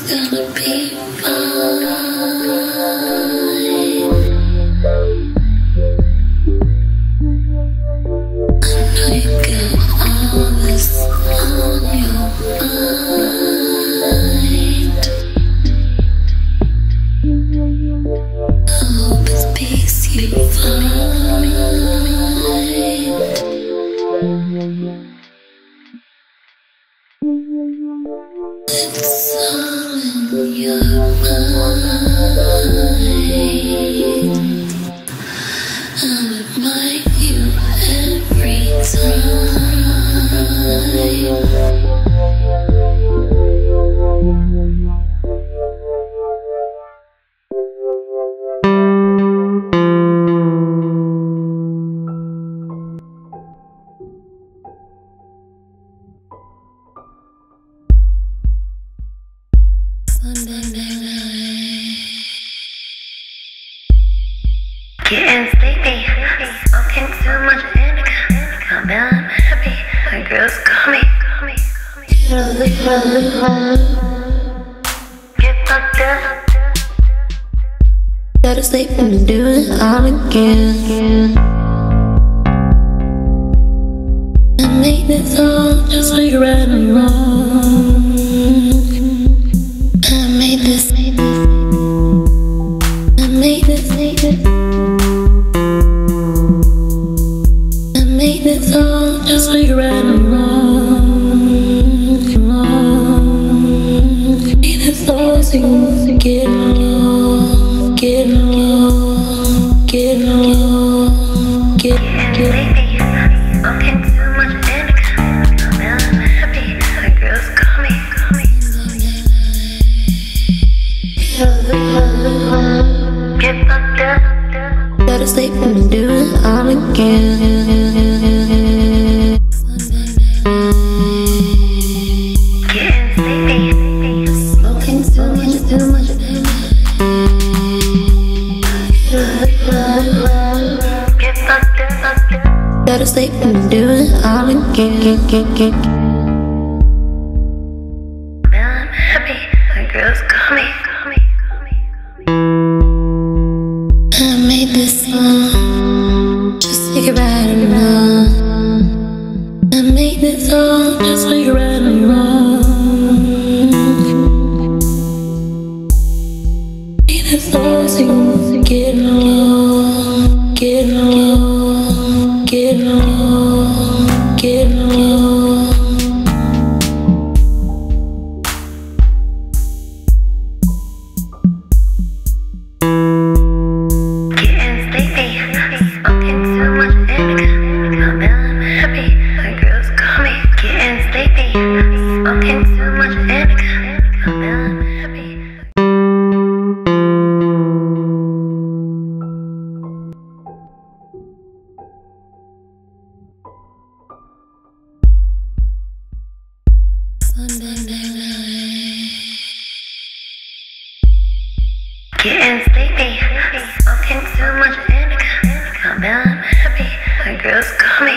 gonna be fine. I know you got all this on your mind. I hope it's peace you find. It's all in your mind. I'll remind you every time. Sunday night, getting sleepy, smoking too much indica. I'm happy, my girls call me. Get fucked up. Gotta sleep and do it all again. I made this all just like right and wrong. I made this. I made this all just like right and wrong. Made this all so you can get along, get along, get along, get sleepy, smoking too much indica. I'm happy, my girls call me. Get fucked up. Gotta sleep and do it all again. Getting sleepy, smoking too much. Get fucked up. Gotta sleep and do it all again. I'm happy, my girls call me. I made this song just like right and wrong. I made this song just like right and wrong. Made this song so you can get along, get along, get along, get along. Smoking too much indica. I'm happy. Sunday night, getting sleepy, smoking too much indica. I'm happy. My girls call me.